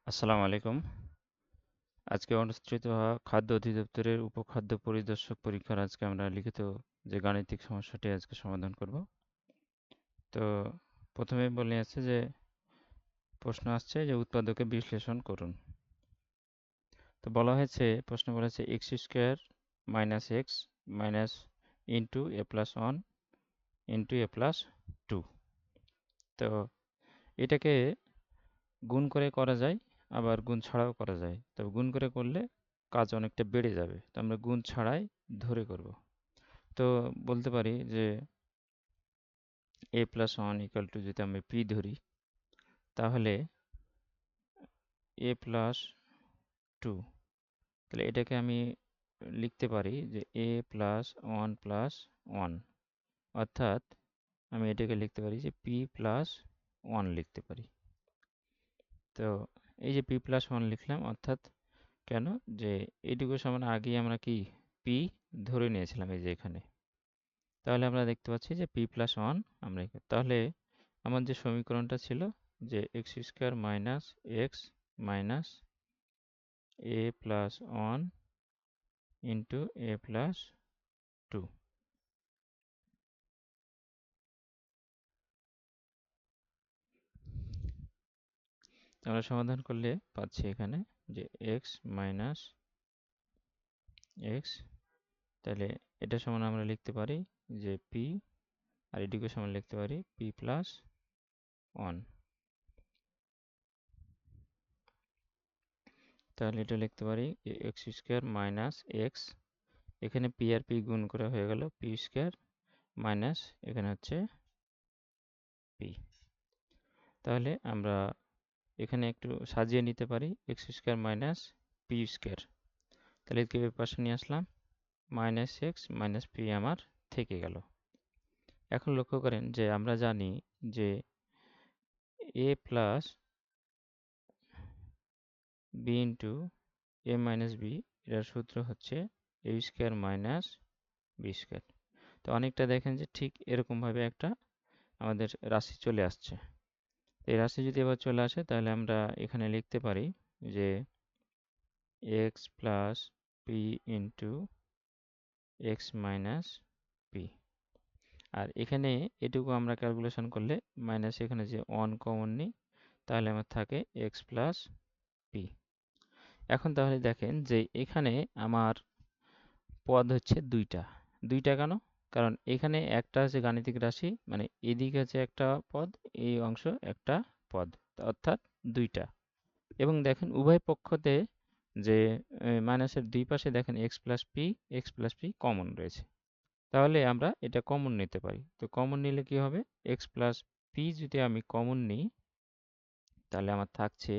আসসালামু আলাইকুম। আজকে অনুষ্ঠিত হওয়া খাদ্য অধিদপ্তরের উপখাদ্য পরিদর্শক পরীক্ষার আজকে আমরা লিখিত যে গাণিতিক সমস্যাটি আজকে সমাধান করব। তো প্রথমে বলে আছে যে প্রশ্ন আসছে যে উৎপাদকে বিশ্লেষণ করুন। তো বলা হয়েছে প্রশ্ন বলেছে x square minus x minus into a plus one into a plus two. তো এটাকে গুণ করে করা যায়, আবার গুণ ছাড়াও করা যায়। তবে গুণ করে করলে কাজ অনেকটা বেড়ে যাবে, তো আমরা গুণ ছাড়াই ধরে করব। তো বলতে পারি যে এ প্লাস ওয়ান ইকাল টু যদি আমি পি ধরি, তাহলে এ প্লাস টু, তাহলে এটাকে আমি লিখতে পারি যে এ প্লাস ওয়ান প্লাস ওয়ান, অর্থাৎ আমি এটাকে লিখতে পারি যে পি প্লাস ওয়ান লিখতে পারি। তো এই যে পি প্লাস ওয়ান লিখলাম, অর্থাৎ কেন যে এইটুকু সমান আগেই আমরা কি পি ধরে নিয়েছিলাম এই যে এখানে। তাহলে আমরা দেখতে পাচ্ছি যে পি প্লাস ওয়ান আমরা তাহলে আমার যে সমীকরণটা ছিল যে x square minus x minus a plus one into a plus two, আমরা সমাধান করলে পাচ্ছি এখানে যে এক্স মাইনাস এক্স, তাহলে এটা সমান আমরা লিখতে পারি যে পি, আর এটিকে সমান লিখতে পারি পি প্লাস ওয়ান। তাহলে এটা লিখতে পারি এক্স স্কোয়ার মাইনাস এক্স, এখানে পি আর পি গুণ করে হয়ে গেল পি স্কোয়ার মাইনাস এখানে হচ্ছে পি। তাহলে আমরা এখানে একটু সাজিয়ে নিতে পারি x square minus P square, তাহলে এদিকে পাশে নিয়ে আসলাম, মাইনাস এক্স মাইনাস পি আমার থেকে গেল। এখন লক্ষ্য করেন যে আমরা জানি যে এ প্লাস বি ইন্টু এ মাইনাস বি, এটার সূত্র হচ্ছে এ স্কোয়ার মাইনাস বি স্কোয়ার। তো অনেকটা দেখেন যে ঠিক এরকমভাবে একটা আমাদের রাশি চলে আসছে। এই রাশি যদি এবার চলে আসে, তাহলে আমরা এখানে লিখতে পারি যে x plus p into x minus p. আর এখানে এটুকু আমরা ক্যালকুলেশন করলে মাইনাস এখানে যে ওয়ান কমন নিই, তাহলে আমার থাকে এক্স প্লাস পি। এখন তাহলে দেখেন যে এখানে আমার পদ হচ্ছে দুইটা। দুইটা কেন? কারণ এখানে একটা আছে গাণিতিক রাশি, মানে এদিকে আছে একটা পদ, এই অংশ একটা পদ, অর্থাৎ দুইটা। এবং দেখেন উভয় পক্ষতে যে মাইনাসের দুই পাশে দেখেন এক্স প্লাস পি কমন রয়েছে। তাহলে আমরা এটা কমন নিতে পারি। তো কমন নিলে কি হবে, এক্স প্লাস পি যদি আমি কমন নিই, তাহলে আমার থাকছে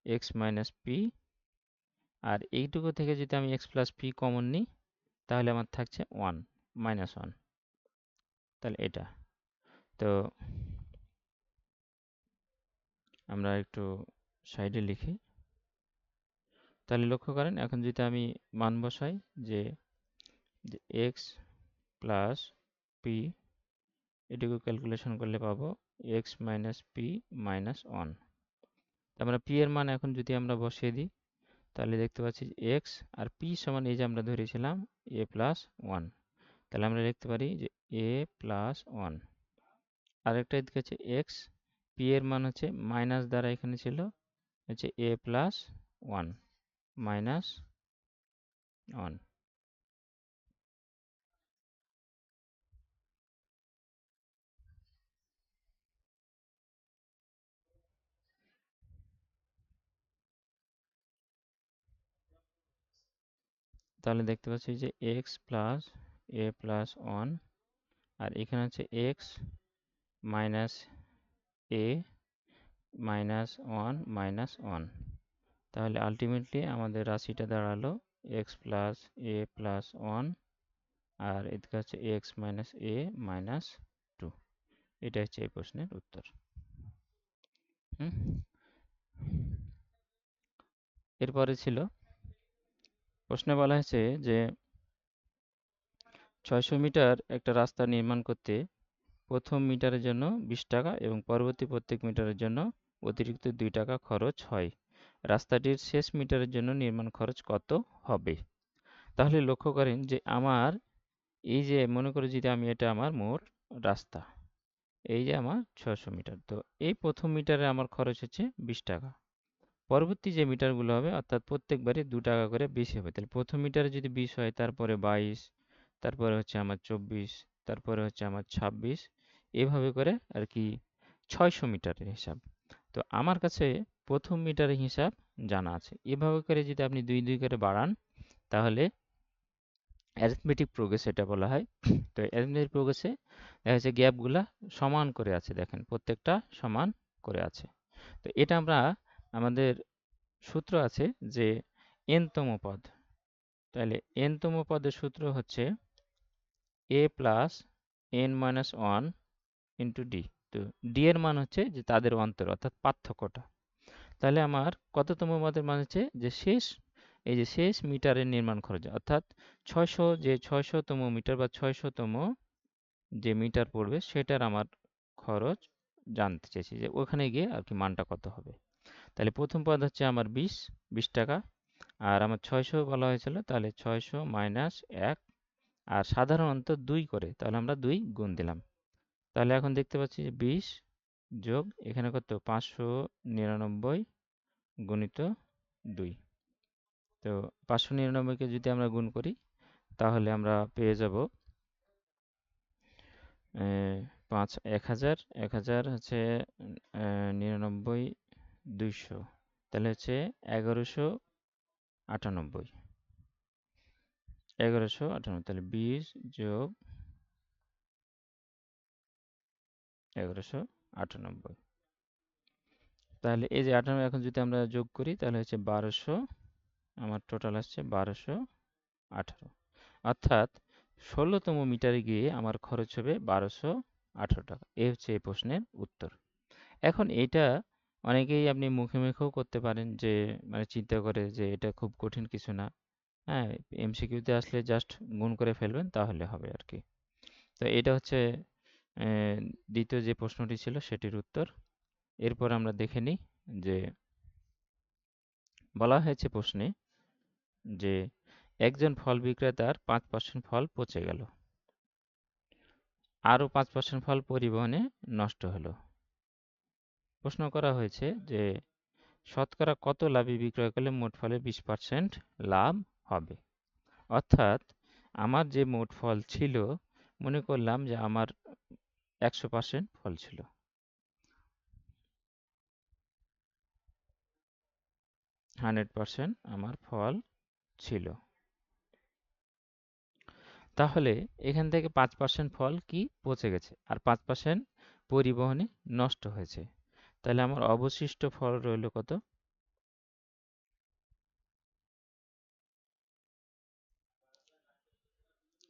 এক্স মাইনাস পি, আর এইটুকু থেকে যদি আমি এক্স প্লাস পি কমন নিই, তাহলে আমার থাকছে ওয়ান, মাইনাস ওয়ান। তাহলে এটা, তো আমরা একটু সাইডে লিখি। তাহলে লক্ষ্য করেন এখন যদি আমি মান বসাই যে এক্স প্লাস পি, এটুকু ক্যালকুলেশন করলে পাবো x minus P minus one. আমরা পি এর মান এখন যদি আমরা বসিয়ে দিই, তাহলে দেখতে পাচ্ছি এক্স আর পি সমান এই যে আমরা ধরেছিলাম এ প্লাস ওয়ান, তাহলে আমরা লিখতে পারি যে এ প্লাস ওয়ান। আরেকটা এদিকে আছে এক্স, পি এর মান হচ্ছে মাইনাস দ্বারা এখানে ছিল হচ্ছে এ প্লাস ওয়ান মাইনাস ওয়ান। তাহলে দেখতে পাচ্ছি যে এক্স প্লাস এ প্লাস ওয়ান, আর এখানে হচ্ছে এক্স মাইনাস এ মাইনাস ওয়ান মাইনাস ওয়ান। তাহলে আলটিমেটলি আমাদের রাশিটা দাঁড়ালো এক্স প্লাস এ প্লাস ওয়ান, আর এদিকে হচ্ছে এক্স মাইনাস এ মাইনাস টু। এটা হচ্ছে এই প্রশ্নের উত্তর। হুম, এরপরে ছিল প্রশ্নে বলা হয়েছে যে 600 মিটার একটা রাস্তা নির্মাণ করতে প্রথম মিটারের জন্য 20 টাকা এবং পরবর্তী প্রত্যেক মিটারের জন্য অতিরিক্ত 2 টাকা খরচ হয়। রাস্তাটির শেষ মিটারের জন্য নির্মাণ খরচ কত হবে? তাহলে লক্ষ্য করেন যে আমার এই যে মনে করি যদি আমি এটা আমার মোট রাস্তা, এই যে আমার ৬০০ মিটার, তো এই প্রথম মিটারে আমার খরচ হচ্ছে ২০ টাকা। পরবর্তী যে মিটারগুলো হবে অর্থাৎ প্রত্যেকবারই ২ টাকা করে বেশি হবে। তাহলে প্রথম মিটারে যদি ২০ হয়, তারপরে ২২, তারপরে হচ্ছে আমার ২৪, তারপরে হচ্ছে আমার ২৬, এভাবে করে আর কি ৬০০ মিটারের হিসাব। তো আমার কাছে প্রথম মিটারের হিসাব জানা আছে। এভাবে করে যদি আপনি ২ ২ করে বাড়ান, তাহলে অ্যারিথমেটিক প্রোগ্রেস এটা বলা হয়। তো অ্যারিথমেটিক প্রোগ্রেসে দেখা যাচ্ছে গ্যাপগুলা সমান করে আছে, দেখেন প্রত্যেকটা সমান করে আছে। তো এটা আমরা আমাদের সূত্র আছে যে n তম পদ, তাহলে n তম পদের সূত্র হচ্ছে a plus n minus one into D. তো ডি এর মান হচ্ছে যে তাদের অন্তর অর্থাৎ পার্থক্যটা। তাহলে আমার কততম পদের মান হচ্ছে যে শেষ, এই যে শেষ মিটারের নির্মাণ খরচ অর্থাৎ ৬০০, যে ৬০০তম মিটার বা ৬০০তম যে মিটার পড়বে সেটার আমার খরচ জানতে চাইছি, যে ওখানে গিয়ে আর কি মানটা কত হবে। তাহলে প্রথম পদ হচ্ছে আমার ২০ টাকা, আর আমার ৬০০ বলা হয়েছিল, তাহলে ৬০০ মাইনাস ১, আর সাধারণত ২ করে, তাহলে আমরা ২ গুণ দিলাম। তাহলে এখন দেখতে পাচ্ছি যে ২০ যোগ এখানে কত ৫৯৯ গুণিত ২। তো ৫৯৯কে যদি আমরা গুণ করি, তাহলে আমরা পেয়ে যাব ৫ ১০০০, ১০০০ হচ্ছে ৯৯, ২০০, তাহলে হচ্ছে ১১৯৮। ১১৯৮, তাহলে ২০ যোগ ১১৯৮। তাহলে এই যে ৯৮ এখন যদি আমরা যোগ করি, তাহলে হচ্ছে ১২০০, আমার টোটাল আসছে ১২১৮। অর্থাৎ ১৬তম মিটারে গিয়ে আমার খরচ হবে ১২১৮ টাকা। এই হচ্ছে এই প্রশ্নের উত্তর। এখন এইটা অনেকেই আপনি মুখে মুখেও করতে পারেন, যে মানে চিন্তা করে যে এটা খুব কঠিন কিছু না। হ্যাঁ, এমসিকিউতে আসলে জাস্ট গুণ করে ফেলবেন তাহলে হবে আর কি। তো এটা হচ্ছে দ্বিতীয় যে প্রশ্নটি ছিল সেটির উত্তর। এরপর আমরা দেখে নিই যে বলা হয়েছে প্রশ্নে যে একজন ফল বিক্রেতার ৫% ফল পচে গেল, আরও ৫% ফল পরিবহনে নষ্ট হলো। প্রশ্ন করা হয়েছে যে শতকরা কত লাভে বিক্রয় করলে মোট ফলের ২০% লাভ হবে। অর্থাৎ আমার যে মোট ফল ছিল, মনে করলাম যে আমার ১০০% ফল ছিল, 100% আমার ফল ছিল। তাহলে এখান থেকে ৫% ফল কি পচে গেছে, আর ৫% পরিবহনে নষ্ট হয়েছে। তাহলে আমার অবশিষ্ট ফল রইল কত?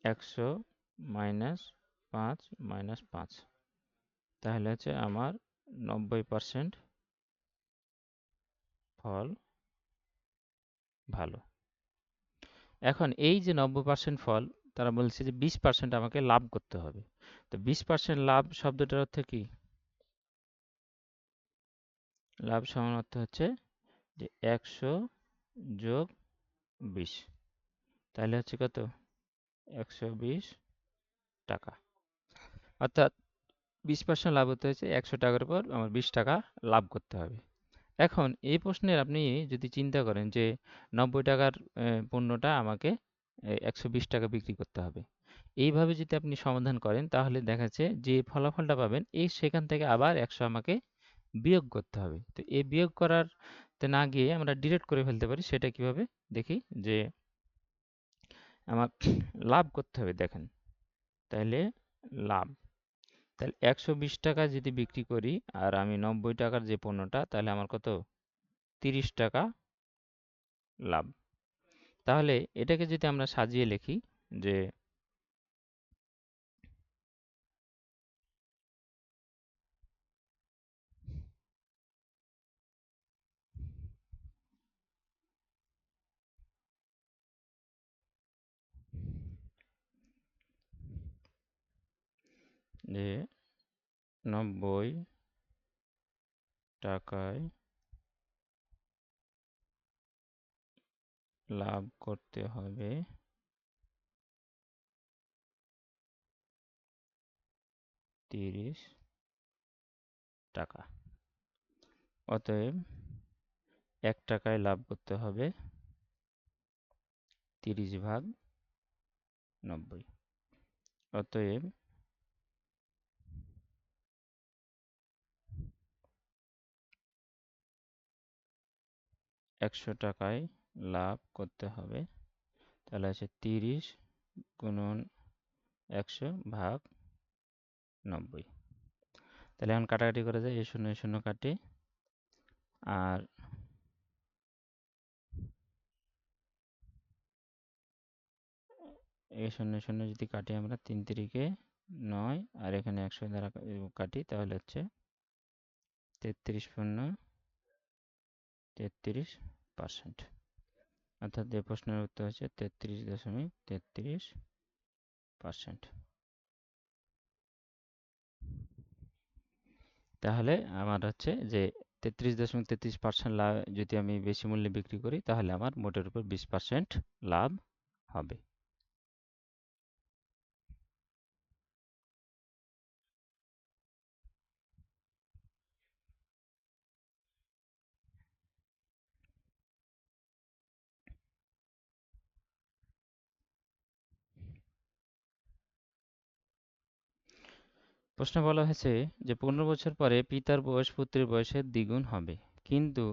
১০০ মাইনাস ৫ মাইনাস ৫, তাহলে হচ্ছে আমার ৯০% ফল ভালো। এখন এই যে ৯০% ফল, তারা বলছে যে ২০% আমাকে লাভ করতে হবে। তো ২০% লাভ শব্দটার অর্থ কি? লাভ সমান অর্থ হচ্ছে যে ১০০ যোগ ২০, তাহলে হচ্ছে কত? ১২০ টাকা। অর্থাৎ ২০% লাভ হতে হয়েছে ১০০ টাকার উপর আমার ২০ টাকা লাভ করতে হবে। এখন এই প্রশ্নের আপনি যদি চিন্তা করেন যে ৯০ টাকার পণ্যটা আমাকে ১২০ টাকা বিক্রি করতে হবে। এইভাবে যদি আপনি সমাধান করেন, তাহলে দেখা যাচ্ছে যে ফলাফলটা পাবেন এই সেখান থেকে আবার ১০০ আমাকে বিয়োগ করতে হবে। তো এই বিয়োগ করার তে না গিয়ে আমরা ডিরেক্ট করে ফেলতে পারি। সেটা কিভাবে দেখি, যে আমার লাভ করতে হবে, দেখেন। তাহলে লাভ, তাহলে ১২০ টাকা যদি বিক্রি করি আর আমি ৯০ টাকার যে পণ্যটা, তাহলে আমার কত? ৩০ টাকা লাভ। তাহলে এটাকে যদি আমরা সাজিয়ে লিখি যে যে ৯০ টাকায় লাভ করতে হবে 30 টাকা। অতএব 1 টাকায় লাভ করতে হবে 30/90। অতএব 100 টাকায় লাভ করতে হবে, তাহলে আছে 30 × 100/90। তাহলে এখন কাটাকাটি করা যায়, এই শূন্য এই শূন্য কাটে, আর এই শূন্য শূন্য যদি কাটি আমরা 3 তিরিকে 9, আর এখানে 100 দ্বারা কাটি, তাহলে হচ্ছে 33.33%। অর্থাৎ এই প্রশ্নের উত্তর হচ্ছে 33.33%। তাহলে আমার হচ্ছে যে 33.33% লাভ যদি আমি বেশি মূল্যে বিক্রি করি, তাহলে আমার মোটের উপর 20% লাভ হবে। প্রশ্নে বলা হয়েছে যে 15 বছর পরে পিতার বয়স পুত্রের বয়সের দ্বিগুণ হবে, কিন্তু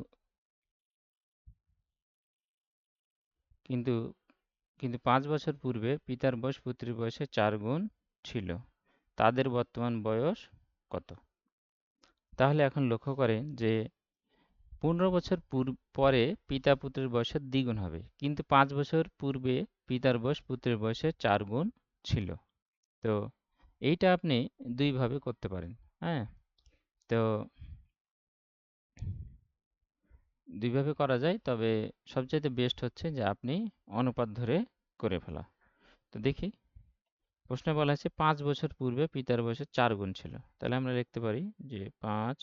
কিন্তু কিন্তু 5 বছর পূর্বে পিতার বয়স পুত্রের বয়সের 4 গুণ ছিল। তাদের বর্তমান বয়স কত? তাহলে এখন লক্ষ্য করেন যে 15 বছর পরে পিতা পুত্রের বয়সের দ্বিগুণ হবে, কিন্তু 5 বছর পূর্বে পিতার বয়স পুত্রের বয়সের 4 গুণ ছিল। তো এইটা আপনি দুইভাবে করতে পারেন। হ্যাঁ, তো দুইভাবে করা যায়, তবে সবচাইতে বেস্ট হচ্ছে যে আপনি অনুপাত ধরে করে ফেলা। তো দেখি, প্রশ্নে বলা আছে 5 বছর পূর্বে পিতার বয়সের 4 গুণ ছিল। তাহলে আমরা লিখতে পারি যে 5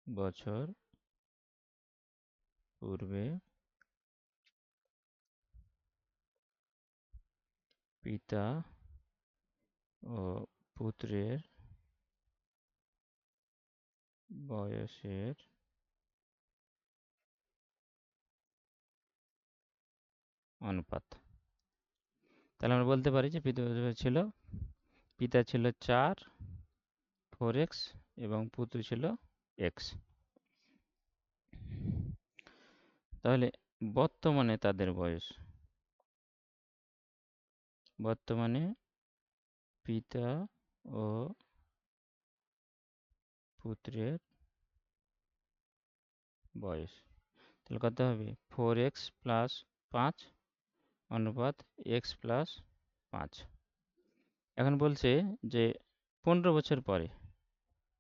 বছর পূর্বে পিতা ও পুত্রের বয়সের অনুপাত। তাহলে আমরা বলতে পারি যে পিতা ছিল 4, 4x, এবং পুত্র ছিল x। তাহলে বর্তমানে তাদের বয়স, বর্তমানে পিতা ও পুত্রের বয়স, তাহলে কত হবে? 4x প্লাস 5 অনুপাত x প্লাস 5। এখন বলছে যে 15 বছর পরে,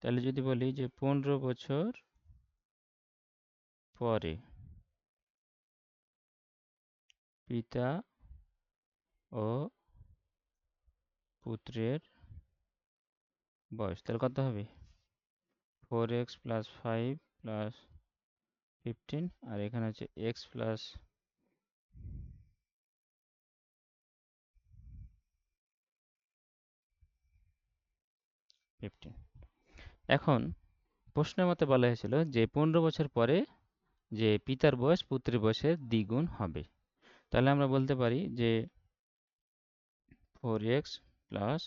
তাহলে যদি বলি যে 15 বছর পরে পিতা ও পুত্রের বয়স, তাহলে কত হবে? 4x প্লাস 5 প্লাস 15, আর এখানে হচ্ছে x প্লাস 15। এখন প্রশ্নের মতে বলা হয়েছিল যে 15 বছর পরে যে পিতার বয়স পুত্রের বয়সের দ্বিগুণ হবে। তাহলে আমরা বলতে পারি যে 4x প্লাস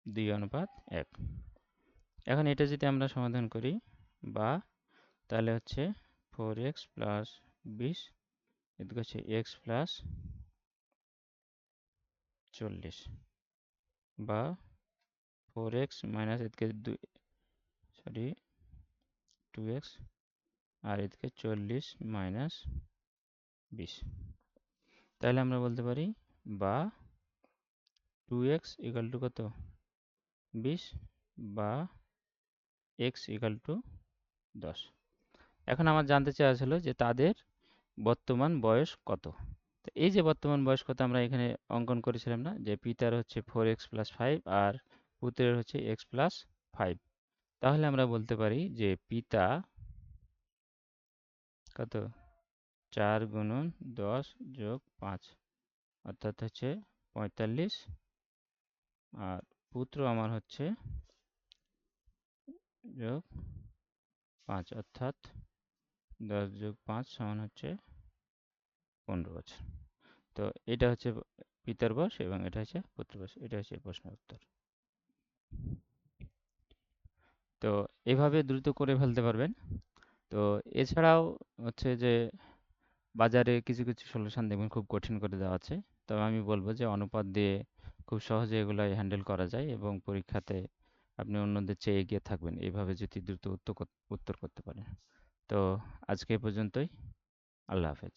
2:1। এখন এটা যদি আমরা সমাধান করি, বা তাহলে হচ্ছে 4x প্লাস 20, এদিকে হচ্ছে x প্লাস 40, বা 4x মাইনাস এদিকে 2x, আর এদিকে 40 মাইনাস 20। তাহলে আমরা বলতে পারি বা 2x ইকাল টু কত? 20, বা x ইকাল টু 10। এখন আমার জানতে চাওয়া ছিল যে তাদের বর্তমান বয়স কত। তো এই যে বর্তমান বয়স কত আমরা এখানে অঙ্কন করেছিলাম না, যে পিতার হচ্ছে 4x+5 আর পুত্রের হচ্ছে x+5। তাহলে আমরা বলতে পারি যে পিতা কত, 4 × 10 + 5, অর্থাৎ হচ্ছে 45। আর পুত্র আমার হচ্ছে +5, অর্থাৎ 10 + 5 সমান হচ্ছে 15 বছর। তো এটা হচ্ছে পিতার বয়স এবং এটা হচ্ছে পুত্র বয়স। এটা হচ্ছে প্রশ্নের উত্তর। তো এভাবে দ্রুত করে ফেলতে পারবেন। তো এছাড়াও হচ্ছে যে বাজারে কিছু কিছু সলিউশন দেখবেন খুব কঠিন করে দেওয়া আছে। তবে আমি বলবো যে অনুপাত দিয়ে খুব সহজে এগুলো হ্যান্ডেল করা যায় এবং পরীক্ষাতে আপনি অন্যদের চেয়ে এগিয়ে থাকবেন এইভাবে যদি দ্রুত উত্তর করতে পারেন। তো আজকে এ পর্যন্তই। আল্লাহ হাফেজ।